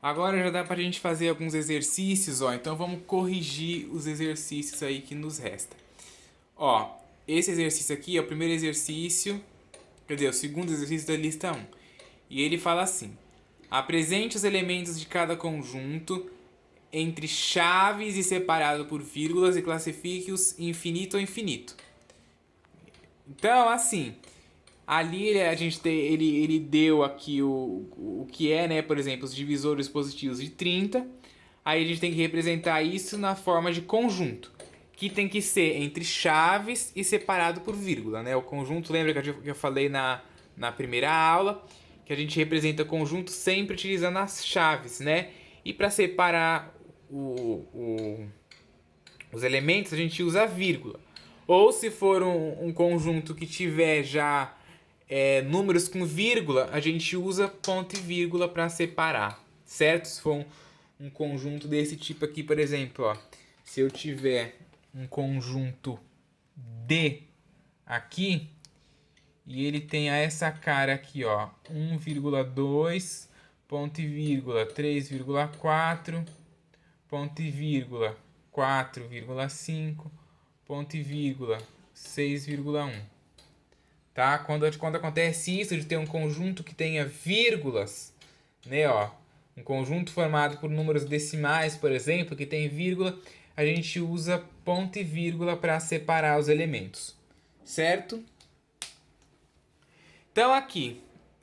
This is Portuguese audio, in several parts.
Agora já dá pra gente fazer alguns exercícios, ó. Então vamos corrigir os exercícios aí que nos resta. Ó, esse exercício aqui é o primeiro exercício, quer dizer, o segundo exercício da lista um. E ele fala assim: apresente os elementos de cada conjunto entre chaves e separado por vírgulas e classifique-os infinito ou infinito. Então, assim, ali ele deu aqui o que é, né? Por exemplo, os divisores positivos de 30. Aí a gente tem que representar isso na forma de conjunto, que tem que ser entre chaves e separado por vírgula, né? O conjunto, lembra que eu falei na primeira aula, que a gente representa conjunto sempre utilizando as chaves, né? E para separar os elementos, a gente usa a vírgula. Ou se for um conjunto que tiver já números com vírgula, a gente usa ponto e vírgula para separar, certo? Se for um conjunto desse tipo aqui, por exemplo, ó, se eu tiver um conjunto D aqui e ele tenha essa cara aqui, ó, 1,2, ponto e vírgula, 3,4, ponto e vírgula, 4,5, ponto e vírgula, 6,1. Tá? Quando acontece isso de ter um conjunto que tenha vírgulas, né, ó, um conjunto formado por números decimais, por exemplo, que tem vírgula, a gente usa ponto e vírgula para separar os elementos, certo? Então aqui,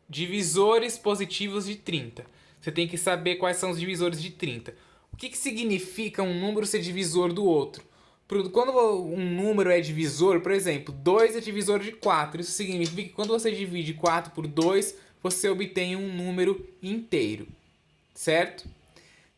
divisores positivos de 30. Você tem que saber quais são os divisores de 30. O que significa um número ser divisor do outro? Quando um número é divisor, por exemplo, 2 é divisor de 4. Isso significa que quando você divide 4 por 2, você obtém um número inteiro, certo?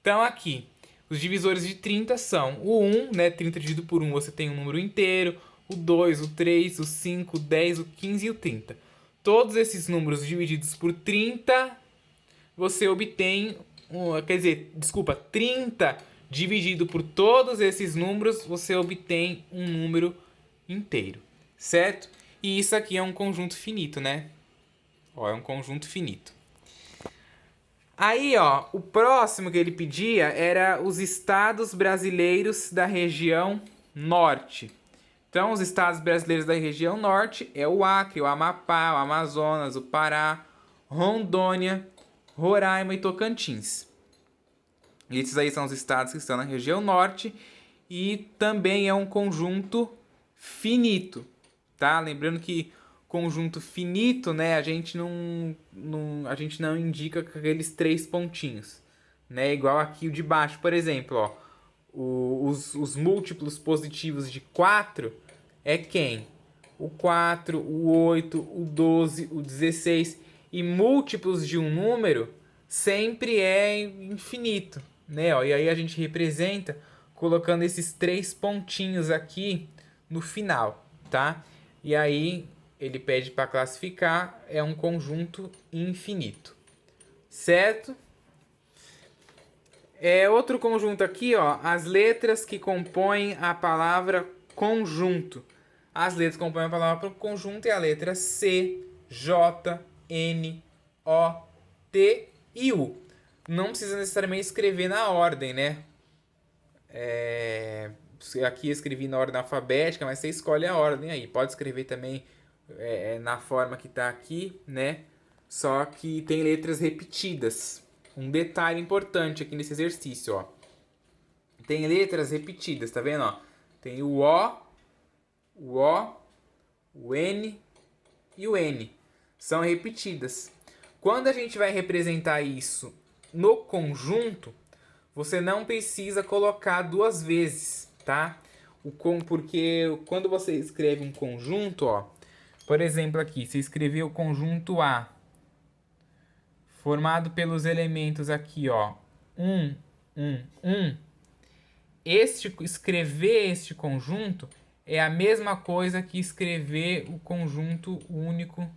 Então aqui, os divisores de 30 são o 1, né? 30 dividido por 1 você tem um número inteiro, o 2, o 3, o 5, o 10, o 15 e o 30. Todos esses números divididos por 30, você obtém, quer dizer, desculpa, 30 dividido por todos esses números, você obtém um número inteiro, certo? E isso aqui é um conjunto finito, né? Ó, é um conjunto finito. Aí, ó, o próximo que ele pedia era os estados brasileiros da região norte. Então, os estados brasileiros da região norte é o Acre, o Amapá, o Amazonas, o Pará, Rondônia, Roraima e Tocantins. Esses aí são os estados que estão na região norte e também é um conjunto finito, tá? Lembrando que conjunto finito, né, a gente não indica com aqueles 3 pontinhos, né? Igual aqui o de baixo, por exemplo, ó. Os múltiplos positivos de 4 é quem? O 4, o 8, o 12, o 16. E múltiplos de um número sempre é infinito, né? Ó, e aí a gente representa colocando esses 3 pontinhos aqui no final, tá? E aí ele pede para classificar, é um conjunto infinito, certo? Outro conjunto aqui, ó, as letras que compõem a palavra conjunto. As letras que compõem a palavra conjunto é a letra C, J, N, O, T e U. Não precisa necessariamente escrever na ordem, né? Aqui eu escrevi na ordem alfabética, mas você escolhe a ordem aí. Pode escrever também na forma que está aqui, né? Só que tem letras repetidas. Um detalhe importante aqui nesse exercício, ó. Tem letras repetidas, tá vendo, ó? Tem o O, o N e o N. São repetidas. Quando a gente vai representar isso no conjunto, você não precisa colocar 2 vezes, tá? Porque quando você escreve um conjunto, ó, por exemplo aqui, você escreveu o conjunto A, formado pelos elementos aqui, ó, 1, 1, 1. Escrever este conjunto é a mesma coisa que escrever o conjunto único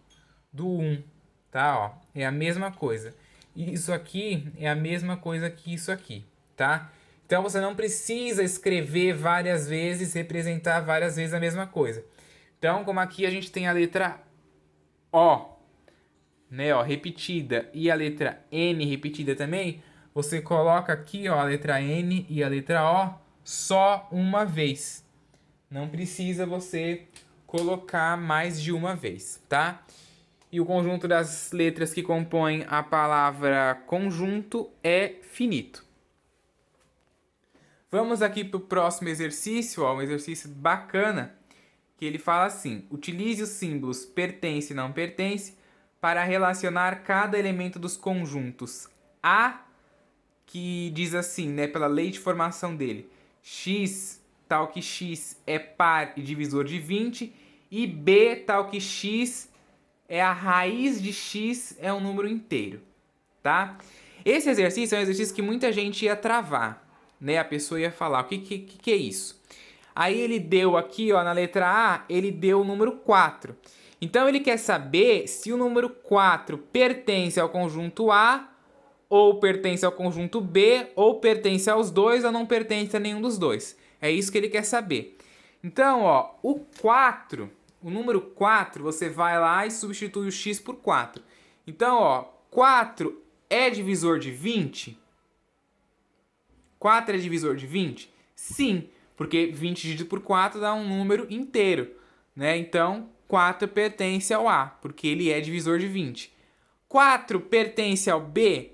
do 1, tá? Ó, é a mesma coisa. Isso aqui é a mesma coisa que isso aqui, tá? Então você não precisa escrever várias vezes, representar várias vezes a mesma coisa. Então, como aqui a gente tem a letra O, né, ó, repetida, e a letra N repetida também, você coloca aqui, ó, a letra N e a letra O só uma vez. Não precisa você colocar mais de uma vez, tá? E o conjunto das letras que compõem a palavra conjunto é finito. Vamos aqui para o próximo exercício, ó, um exercício bacana, que ele fala assim: utilize os símbolos pertence e não pertence para relacionar cada elemento dos conjuntos A, que diz assim, né, pela lei de formação dele, X, tal que X é par e divisor de 20, e B, tal que X é a raiz de X, é um número inteiro, tá? Esse exercício é um exercício que muita gente ia travar, né? A pessoa ia falar, o que é isso? Aí ele deu aqui, ó, na letra A, ele deu o número 4. Então ele quer saber se o número 4 pertence ao conjunto A, ou pertence ao conjunto B, ou pertence aos dois, ou não pertence a nenhum dos dois. É isso que ele quer saber. Então, ó, o 4, o número 4, você vai lá e substitui o x por 4. Então, ó, 4 é divisor de 20? 4 é divisor de 20? Sim, porque 20 dividido por 4 dá um número inteiro, né? Então, 4 pertence ao A, porque ele é divisor de 20. 4 pertence ao B?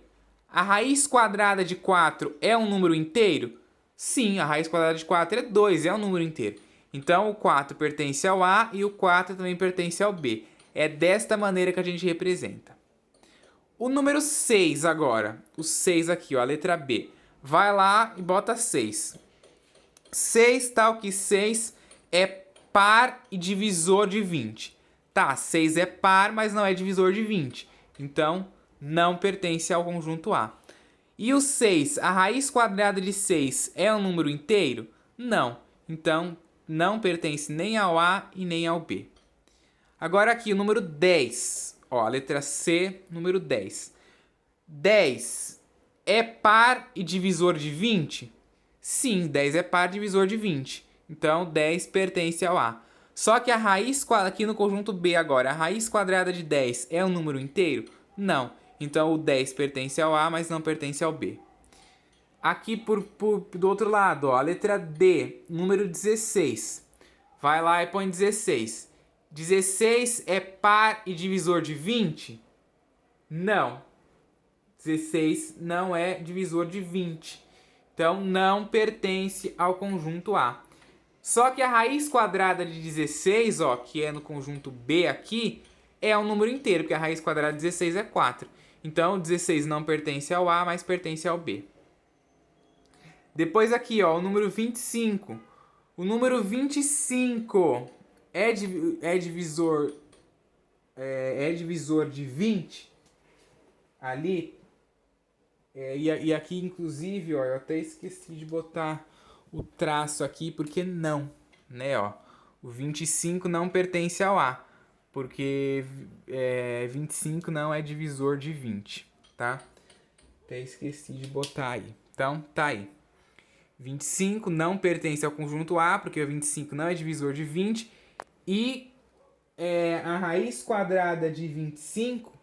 A raiz quadrada de 4 é um número inteiro? Sim, a raiz quadrada de 4 é 2, é um número inteiro. Então, o 4 pertence ao A e o 4 também pertence ao B. É desta maneira que a gente representa. O número 6 agora, o 6 aqui, ó, a letra B. Vai lá e bota 6. 6 tal que 6 é par e divisor de 20. Tá, 6 é par, mas não é divisor de 20. Então, não pertence ao conjunto A. E o 6, a raiz quadrada de 6 é um número inteiro? Não. Então, não pertence nem ao A e nem ao B. Agora aqui, o número 10. Ó, a letra C, número 10. 10 é par e divisor de 20? Sim, 10 é par e divisor de 20. Então, 10 pertence ao A. Só que a raiz, aqui no conjunto B agora, a raiz quadrada de 10 é um número inteiro? Não. Então, o 10 pertence ao A, mas não pertence ao B. Aqui do outro lado, ó, a letra D, número 16. Vai lá e põe 16. 16 é par e divisor de 20? Não. 16 não é divisor de 20. Então, não pertence ao conjunto A. Só que a raiz quadrada de 16, ó, que é no conjunto B aqui, é um número inteiro, porque a raiz quadrada de 16 é 4. Então, 16 não pertence ao A, mas pertence ao B. Depois aqui, ó, o número 25. O número 25 é divisor de 20? Ali. E aqui, inclusive, ó, eu até esqueci de botar o traço aqui, porque não, né, ó. O 25 não pertence ao A, porque 25 não é divisor de 20, tá? Até esqueci de botar aí. Então, tá aí. 25 não pertence ao conjunto A, porque o 25 não é divisor de 20. E a raiz quadrada de 25...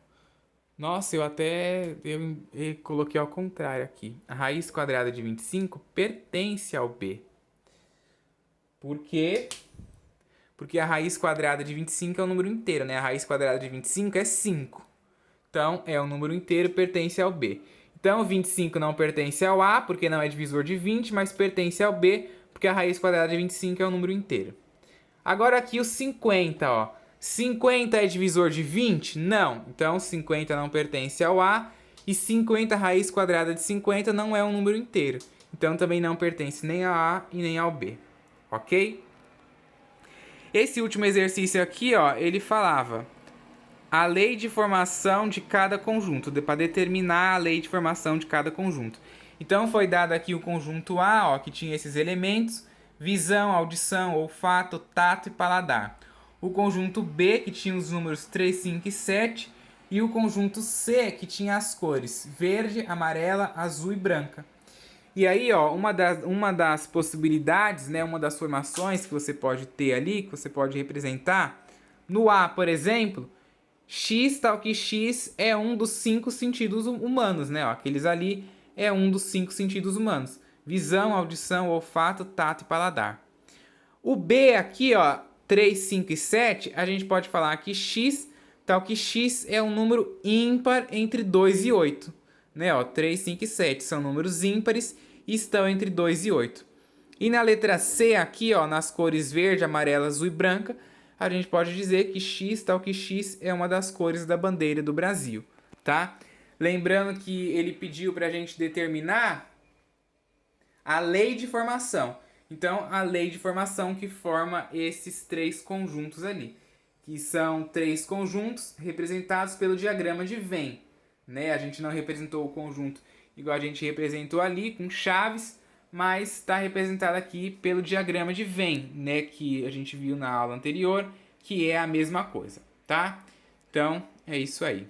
Nossa, eu coloquei ao contrário aqui. A raiz quadrada de 25 pertence ao B. Por quê? Porque a raiz quadrada de 25 é um número inteiro, né? A raiz quadrada de 25 é 5. Então, é um número inteiro, pertence ao B. Então, 25 não pertence ao A, porque não é divisor de 20, mas pertence ao B, porque a raiz quadrada de 25 é um número inteiro. Agora aqui o 50, ó. 50 é divisor de 20? Não. Então, 50 não pertence ao A. E 50 raiz quadrada de 50 não é um número inteiro. Então, também não pertence nem ao A e nem ao B. Ok? Esse último exercício aqui, ó, ele falava a lei de formação de cada conjunto, para determinar a lei de formação de cada conjunto. Então, foi dado aqui o conjunto A, ó, que tinha esses elementos: visão, audição, olfato, tato e paladar. O conjunto B, que tinha os números 3, 5 e 7. E o conjunto C, que tinha as cores verde, amarela, azul e branca. E aí, ó, uma das possibilidades, né, uma das formações que você pode ter ali, que você pode representar, no A, por exemplo, X, tal que X é um dos 5 sentidos humanos, né? Ó, aqueles ali é um dos 5 sentidos humanos. Visão, audição, olfato, tato e paladar. O B aqui, ó, 3, 5 e 7, a gente pode falar que X, tal que X é um número ímpar entre 2 e 8. Né, ó, 3, 5 e 7 são números ímpares e estão entre 2 e 8. E na letra C aqui, ó, nas cores verde, amarela, azul e branca, a gente pode dizer que X, tal que X é uma das cores da bandeira do Brasil, tá? Lembrando que ele pediu para a gente determinar a lei de formação. Então, a lei de formação que forma esses 3 conjuntos ali, que são 3 conjuntos representados pelo diagrama de Venn. Né? A gente não representou o conjunto igual a gente representou ali, com chaves, mas está representado aqui pelo diagrama de Venn, né? Que a gente viu na aula anterior, que é a mesma coisa, tá? Então, é isso aí.